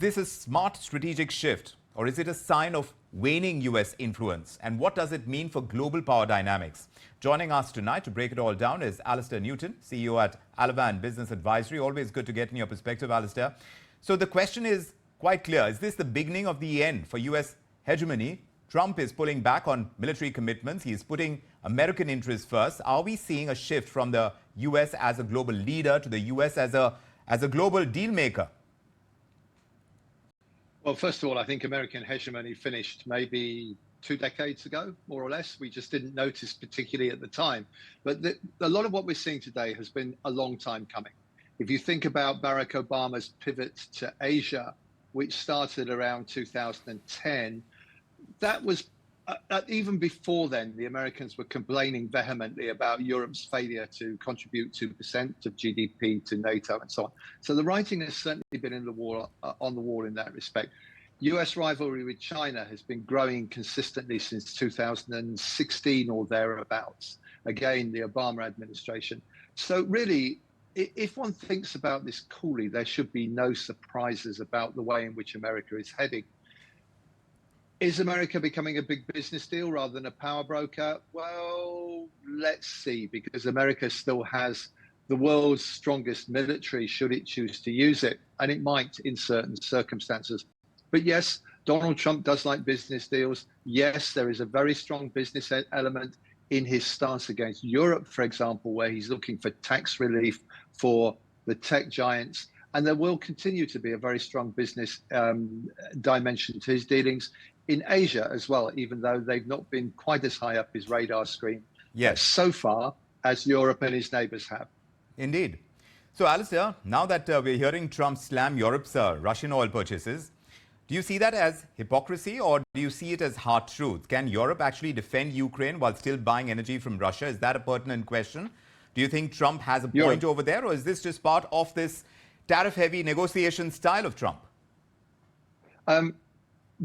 this a smart strategic shift, or is it a sign of waning US influence? And what does it mean for global power dynamics? Joining us tonight to break it all down is Alastair Newton, CEO at Alavan Business Advisory. Always good to get in your perspective, Alastair. So the question is quite clear. Is this the beginning of the end for US hegemony? Trump is pulling back on military commitments. He is putting American interests first. Are we seeing a shift from the US as a global leader to the US as a global deal maker? Well, first of all, I think American hegemony finished maybe 2 decades ago, more or less. We just didn't notice particularly at the time. But a lot of what we're seeing today has been a long time coming. If you think about Barack Obama's pivot to Asia, which started around 2010, that was even before then, the Americans were complaining vehemently about Europe's failure to contribute 2% of GDP to NATO and so on. So the writing has certainly been on the wall in that respect. US rivalry with China has been growing consistently since 2016 or thereabouts. Again, the Obama administration. So really, if one thinks about this coolly, there should be no surprises about the way in which America is heading. Is America becoming a big business deal rather than a power broker? Well, let's see, because America still has the world's strongest military should it choose to use it, and it might in certain circumstances. But yes, Donald Trump does like business deals. Yes, there is a very strong business element in his stance against Europe, for example, where he's looking for tax relief for the tech giants. And there will continue to be a very strong business dimension to his dealings in Asia as well, even though they've not been quite as high up his radar screen so far as Europe and his neighbors have. Indeed. So, Alastair, now that we're hearing Trump slam Europe's Russian oil purchases, do you see that as hypocrisy or do you see it as hard truth? Can Europe actually defend Ukraine while still buying energy from Russia? Is that a pertinent question? Do you think Trump has a point over there, or is this just part of this tariff-heavy negotiation style of Trump?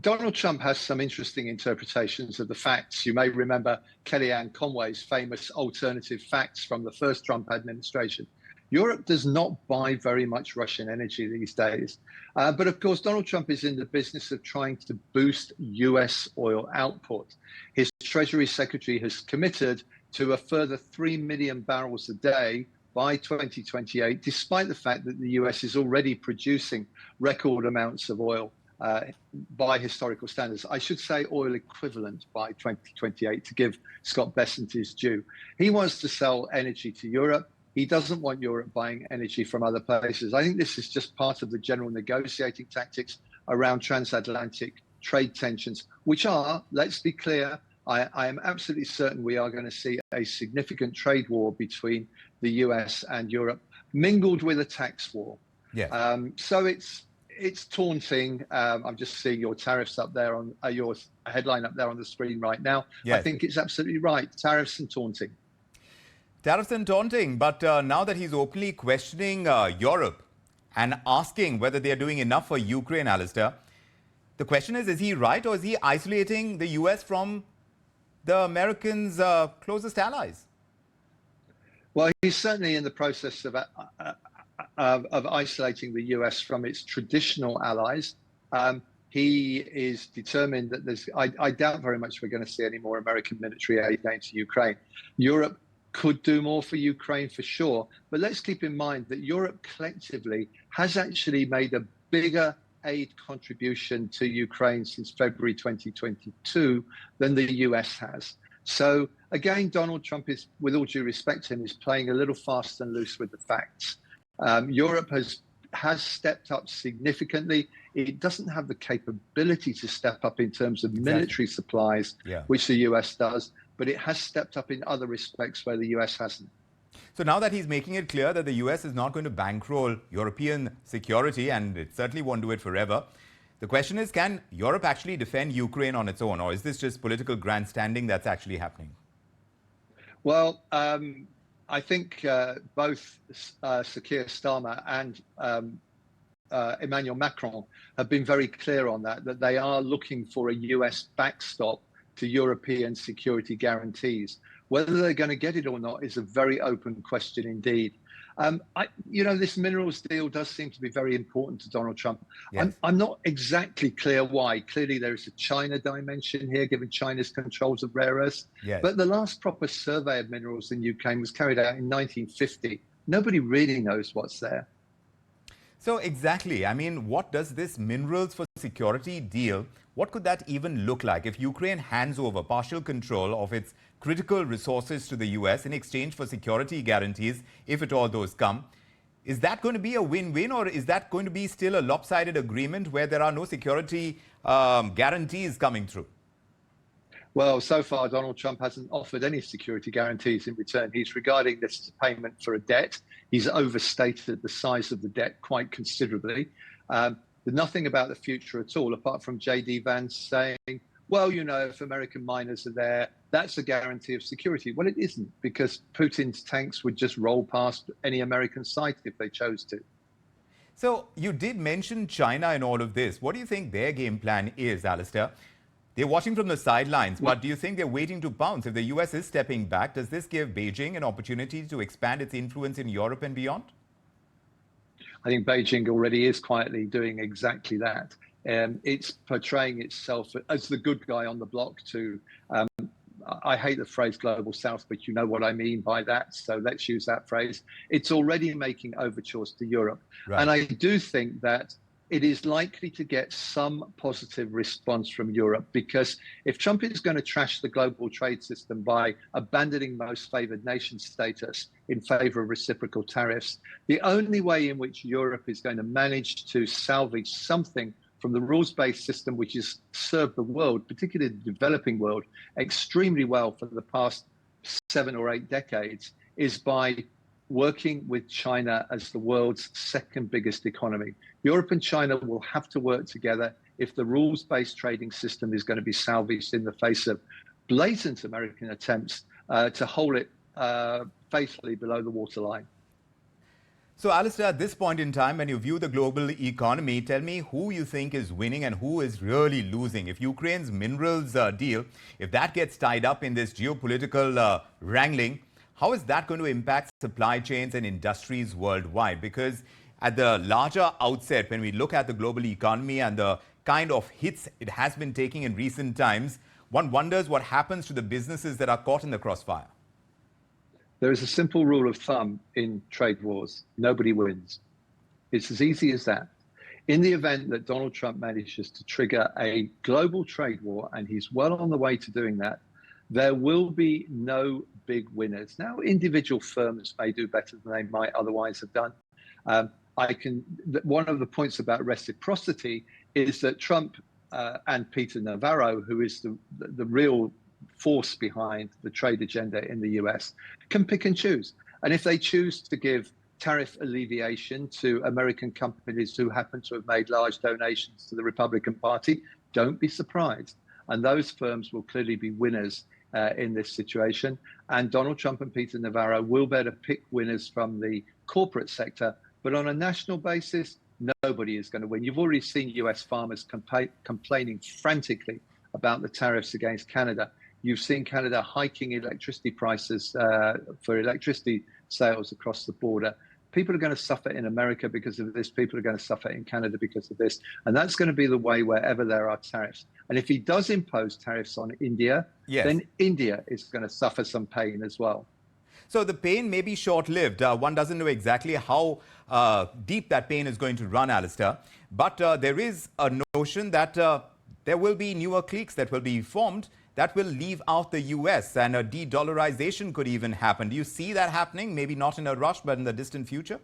Donald Trump has some interesting interpretations of the facts. You may remember Kellyanne Conway's famous alternative facts from the first Trump administration. Europe does not buy very much Russian energy these days. But of course, Donald Trump is in the business of trying to boost US oil output. His Treasury Secretary has committed to a further 3 million barrels a day by 2028, despite the fact that the US is already producing record amounts of oil by historical standards. I should say oil equivalent by 2028 to give Scott Bessent his due. He wants to sell energy to Europe. He doesn't want Europe buying energy from other places. I think this is just part of the general negotiating tactics around transatlantic trade tensions, which are, let's be clear, I am absolutely certain we are going to see a significant trade war between the US and Europe, mingled with a tax war. So it's taunting. I'm just seeing your tariffs up there on your headline up there on the screen right now. I think it's absolutely right. Tariffs and taunting. Tariffs and taunting. But now that he's openly questioning Europe and asking whether they're doing enough for Ukraine, Alastair, the question is he right, or is he isolating the US from the Americans' closest allies? Well, he's certainly in the process of isolating the US from its traditional allies. He is determined that I doubt very much we're going to see any more American military aid going to Ukraine. Europe could do more for Ukraine for sure, but let's keep in mind that Europe collectively has actually made a bigger aid contribution to Ukraine since February 2022 than the US has. So again, Donald Trump is, with all due respect to him, is playing a little fast and loose with the facts. Europe has stepped up significantly. It doesn't have the capability to step up in terms of military supplies, which the US does, but it has stepped up in other respects where the US hasn't. So now that he's making it clear that the US is not going to bankroll European security, and it certainly won't do it forever, the question is, can Europe actually defend Ukraine on its own, or is this just political grandstanding that's actually happening? Well, I think both Keir Starmer and Emmanuel Macron have been very clear on that they are looking for a US backstop to European security guarantees. Whether they're going to get it or not is a very open question indeed. This minerals deal does seem to be very important to Donald Trump. Yes. I'm not exactly clear why. Clearly, there is a China dimension here, given China's controls of rare earths. Yes. But the last proper survey of minerals in Ukraine was carried out in 1950. Nobody really knows what's there. So exactly, I mean, what does this minerals for security deal, what could that even look like if Ukraine hands over partial control of its critical resources to the US in exchange for security guarantees, if at all those come? Is that going to be a win-win, or is that going to be still a lopsided agreement where there are no security guarantees coming through? Well, so far, Donald Trump hasn't offered any security guarantees in return. He's regarding this as a payment for a debt. He's overstated the size of the debt quite considerably. There's nothing about the future at all, apart from J.D. Vance saying, well, if American miners are there, that's a guarantee of security. Well, it isn't, because Putin's tanks would just roll past any American site if they chose to. So you did mention China in all of this. What do you think their game plan is, Alastair? They're watching from the sidelines, but do you think they're waiting to pounce? If the US is stepping back, does this give Beijing an opportunity to expand its influence in Europe and beyond? I think Beijing already is quietly doing exactly that. It's portraying itself as the good guy on the block to, I hate the phrase global south, but you know what I mean by that. So let's use that phrase. It's already making overtures to Europe. Right. And I do think that it is likely to get some positive response from Europe, because if Trump is going to trash the global trade system by abandoning most favored nation status in favor of reciprocal tariffs, the only way in which Europe is going to manage to salvage something from the rules-based system, which has served the world, particularly the developing world, extremely well for the past 7 or 8 decades, is by working with China as the world's second biggest economy. Europe and China will have to work together if the rules-based trading system is going to be salvaged in the face of blatant American attempts to hold it faithfully below the waterline. So, Alastair, at this point in time, when you view the global economy, tell me who you think is winning and who is really losing. If Ukraine's minerals deal, if that gets tied up in this geopolitical wrangling, how is that going to impact supply chains and industries worldwide? Because at the larger outset, when we look at the global economy and the kind of hits it has been taking in recent times, one wonders what happens to the businesses that are caught in the crossfire. There is a simple rule of thumb in trade wars: nobody wins. It's as easy as that. In the event that Donald Trump manages to trigger a global trade war, and he's well on the way to doing that, there will be no big winners. Now, individual firms may do better than they might otherwise have done. One of the points about reciprocity is that Trump and Peter Navarro, who is the real force behind the trade agenda in the US, can pick and choose. And if they choose to give tariff alleviation to American companies who happen to have made large donations to the Republican Party, don't be surprised. And those firms will clearly be winners in this situation. And Donald Trump and Peter Navarro will better pick winners from the corporate sector. But on a national basis, nobody is going to win. You've already seen US farmers complaining frantically about the tariffs against Canada. You've seen Canada hiking electricity prices for electricity sales across the border. People are going to suffer in America because of this. People are going to suffer in Canada because of this. And that's going to be the way wherever there are tariffs. And if he does impose tariffs on India, then India is going to suffer some pain as well. So the pain may be short-lived. One doesn't know exactly how deep that pain is going to run, Alastair. But there is a notion that there will be newer cliques that will be formed that will leave out the US, and a de-dollarization could even happen. Do you see that happening? Maybe not in a rush, but in the distant future?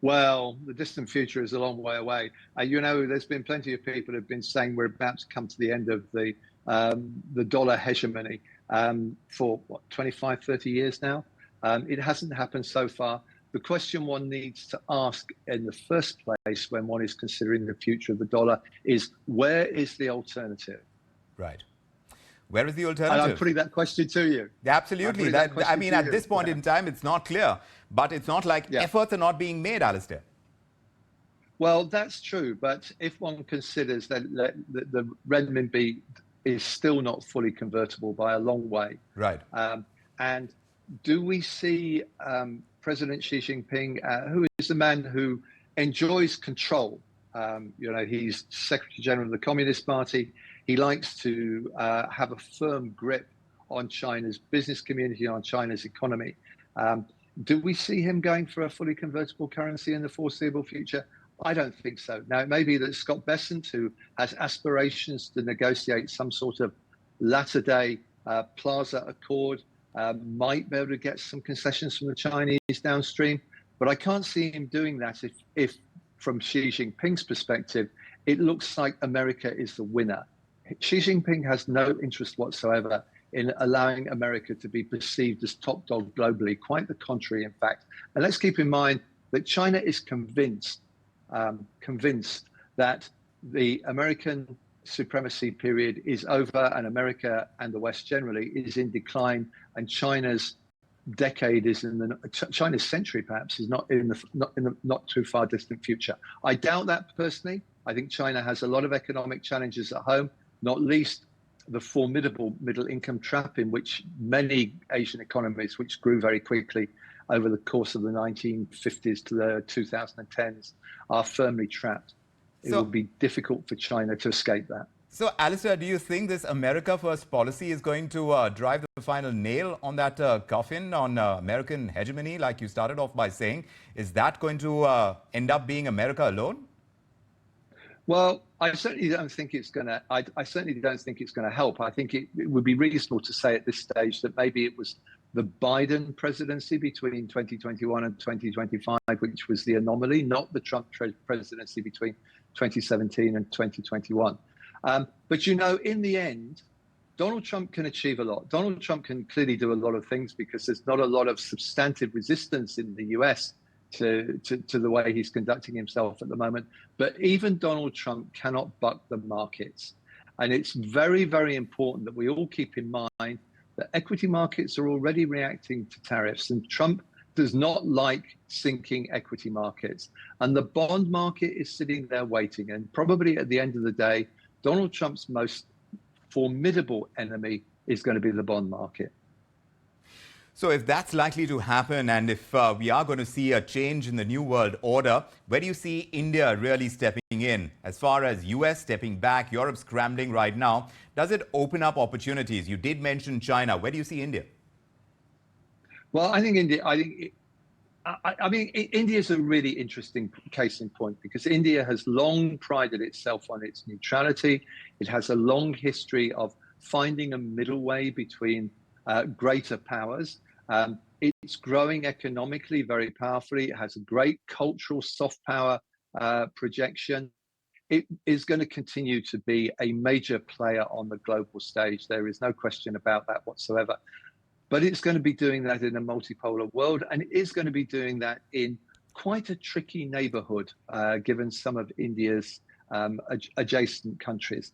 Well, the distant future is a long way away. There's been plenty of people who've been saying we're about to come to the end of the dollar hegemony for, 25, 30 years now? It hasn't happened so far. The question one needs to ask in the first place when one is considering the future of the dollar is, where is the alternative? Right. Where is the alternative? And I'm putting that question to you. Absolutely. At this point in time, it's not clear. But it's not like efforts are not being made, Alastair. Well, that's true. But if one considers that the renminbi is still not fully convertible by a long way. Right. And do we see President Xi Jinping, who is a man who enjoys control. He's Secretary General of the Communist Party. He likes to have a firm grip on China's business community, on China's economy. Do we see him going for a fully convertible currency in the foreseeable future? I don't think so. Now, it may be that Scott Bessent, who has aspirations to negotiate some sort of latter-day Plaza Accord, might be able to get some concessions from the Chinese downstream. But I can't see him doing that if from Xi Jinping's perspective, it looks like America is the winner. Xi Jinping has no interest whatsoever in allowing America to be perceived as top dog globally. Quite the contrary, in fact. And let's keep in mind that China is convinced that the American supremacy period is over, and America and the West generally is in decline, and China's decade is China's century perhaps is not in the not too far distant future. I doubt that personally. I think China has a lot of economic challenges at home, not least the formidable middle income trap in which many Asian economies, which grew very quickly over the course of the 1950s to the 2010s, are firmly trapped. It will be difficult for China to escape that. So, Alastair, do you think this America First policy is going to drive the final nail on that coffin on American hegemony, like you started off by saying? Is that going to end up being America alone? Well, I certainly don't think it's going to. I certainly don't think it's going to help. I think it would be reasonable to say at this stage that maybe it was the Biden presidency between 2021 and 2025, which was the anomaly, not the Trump presidency between 2017 and 2021. But, in the end, Donald Trump can achieve a lot. Donald Trump can clearly do a lot of things because there's not a lot of substantive resistance in the US to the way he's conducting himself at the moment. But even Donald Trump cannot buck the markets. And it's very, very important that we all keep in mind that equity markets are already reacting to tariffs, and Trump does not like sinking equity markets. And the bond market is sitting there waiting. And probably at the end of the day, Donald Trump's most formidable enemy is going to be the bond market. So if that's likely to happen, and if we are going to see a change in the New World Order, where do you see India really stepping in? As far as US stepping back, Europe scrambling right now, does it open up opportunities? You did mention China. Where do you see India? Well, I think India, India is a really interesting case in point because India has long prided itself on its neutrality. It has a long history of finding a middle way between greater powers. It's growing economically very powerfully. It has a great cultural soft power projection. It is going to continue to be a major player on the global stage. There is no question about that whatsoever. But it's going to be doing that in a multipolar world, and it is going to be doing that in quite a tricky neighborhood, given some of India's adjacent countries.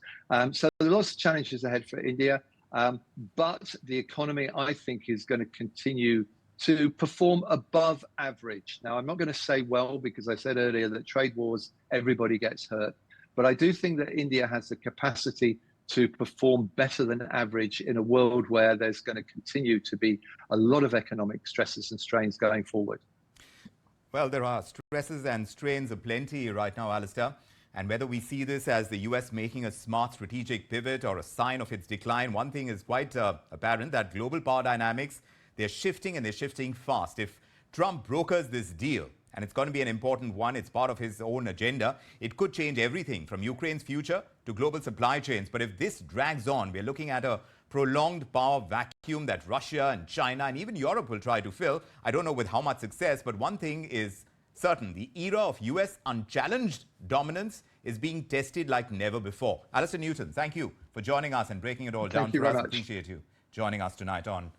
So there are lots of challenges ahead for India. But the economy, I think, is going to continue to perform above average. Now, I'm not going to say well, because I said earlier that trade wars, everybody gets hurt. But I do think that India has the capacity to perform better than average in a world where there's going to continue to be a lot of economic stresses and strains going forward. Well, there are stresses and strains aplenty right now, Alastair. And whether we see this as the US making a smart strategic pivot or a sign of its decline, one thing is quite apparent, that global power dynamics, they're shifting, and they're shifting fast. If Trump brokers this deal, and it's going to be an important one, it's part of his own agenda, it could change everything from Ukraine's future to global supply chains. But if this drags on, we're looking at a prolonged power vacuum that Russia and China and even Europe will try to fill. I don't know with how much success, but one thing is certain: the era of US unchallenged dominance is being tested like never before. Alastair Newton, thank you for joining us and breaking it all down for us. Appreciate you joining us tonight on